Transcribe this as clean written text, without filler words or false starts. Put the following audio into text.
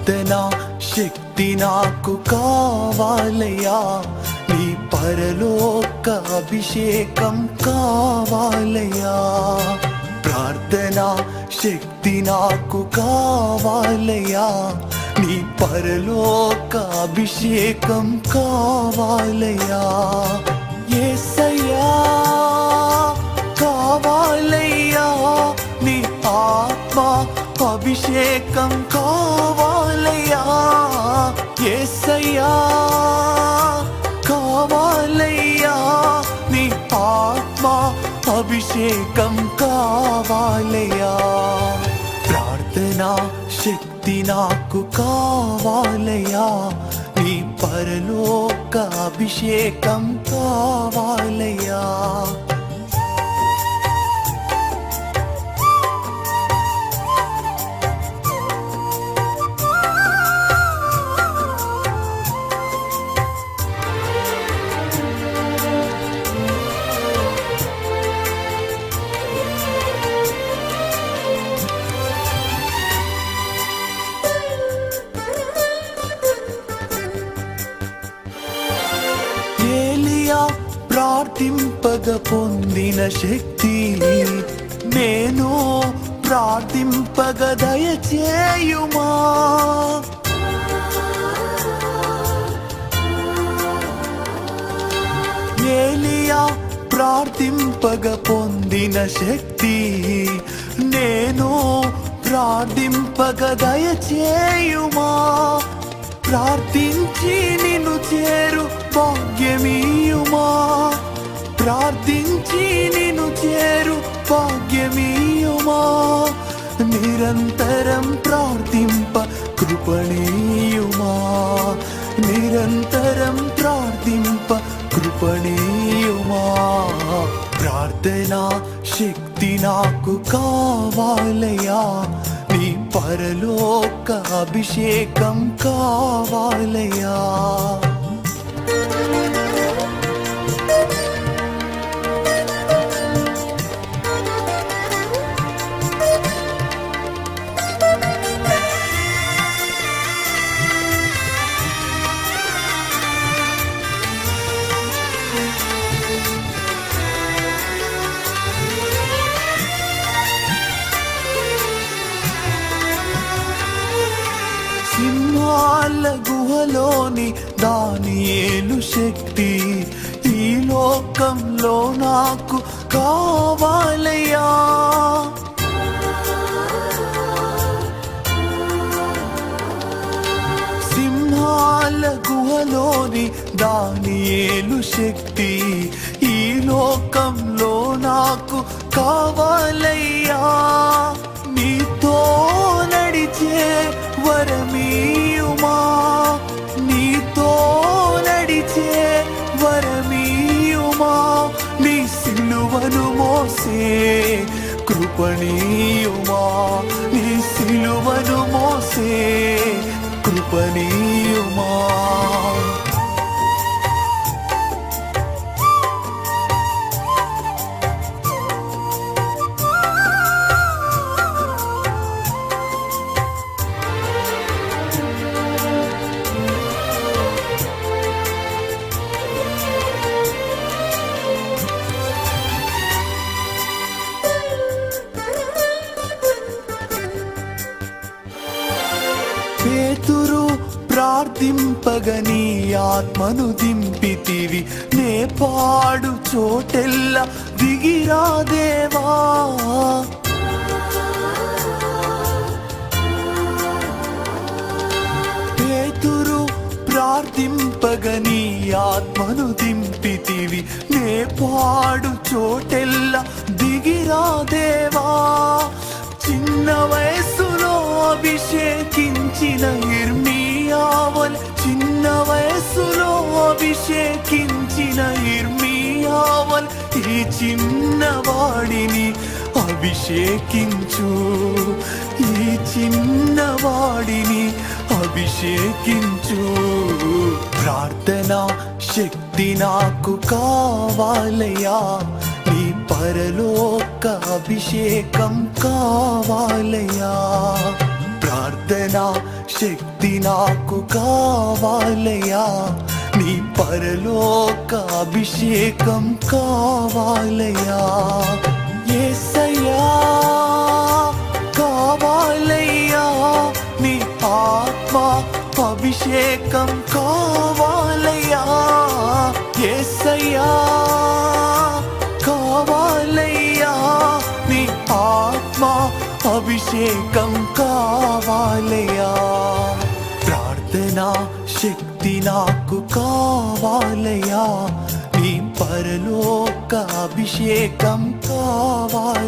ప్రార్థనా శక్తి నాకు కావాలయ్యా, నీ పరలోక అభిషేకం కావాలయ్యా. ప్రార్థనా శక్తి నాకు కావాలయ్యా, నీ పరలోక అభిషేకం కావాలయ్యా. యేసయ్యా కావాలయ్యా, నీ ఆత్మ అభిషేకం కావాలయ్యా. యేసయ్యా కావాలయ్యా, నీ ఆత్మ అభిషేకం కావాలయ్యా. ప్రార్థనా శక్తి నాకు కావాలయ్యా, నీ పరలోక అభిషేకం కావాలయ్యా. ప్రార్థింపగ పొందిన శక్తి నేను ప్రార్థింపగ దయచేయుమా. ఏలియా ప్రార్థింపగ పొందిన శక్తి నేను ప్రార్థింపగ దయచేయుమా. ప్రార్థించి నిన్ను చేరు భాగ్యమీయుమా, ప్రార్థించి నిన్ను చేరు భాగ్యమీయుమా. నిరంతరం ప్రార్థింప కృపణీయుమా, నిరంతరం ప్రార్థింప కృపణీయుమా. ప్రార్థనా శక్తి నాకు కావాలయ్యా, నీ పరలోక అభిషేకం కావాలయ్యా. సింహాల గుహలోని దానియేలు శక్తి ఈ లోకంలో నాకు కావాలయ్యా. సింహాల గుహలోని దానియేలు శక్తి ఈ లోకంలో నాకు కావాలయ్యా. నీతో నడిచే వరమీయుమా, నీతో నడిచే వరమీయుమా. నీ సిలువను మోసే కృపణీయుమా, నీ సిలువను మోసే కృపణీయుమా. పేతురు ప్రార్థింపగని ఆత్మను దింపితివి, నే పాడు చోటెల్లా దిగిరా దేవా. పేతురు ప్రార్థింపగని ఆత్మను దింపితివి, నే పాడు చోటెల్లా దిగిరా దేవా. చిన్న వయస్సులో అభిషేకించిన ఇర్మీయావల్, చిన్న వయస్సులో అభిషేకించిన ఇర్మీయావల్, ఈ చిన్నవాడిని అభిషేకించు, ఈ చిన్నవాడిని అభిషేకించు. ప్రార్థనా శక్తి నాకు కావాలయ్యా, నీ పరలోక అభిషేకం కావాలయ్యా. ప్రార్థనా శక్తి నాకు కావాలయా నీ పరలోక అభిషేకం కావాలయా యేసయ్యా కావాలయ్యా నీ ఆత్మ అభిషేకం కావాలయ్యా యేసయ్యా కావాలయ్యా నీ ఆత్మ అభిషేకం కావాలయ్యా ప్రార్థనా శక్తి నాకు కావాలయ్యా నీ పరలోక అభిషేకం కావాలయ్యా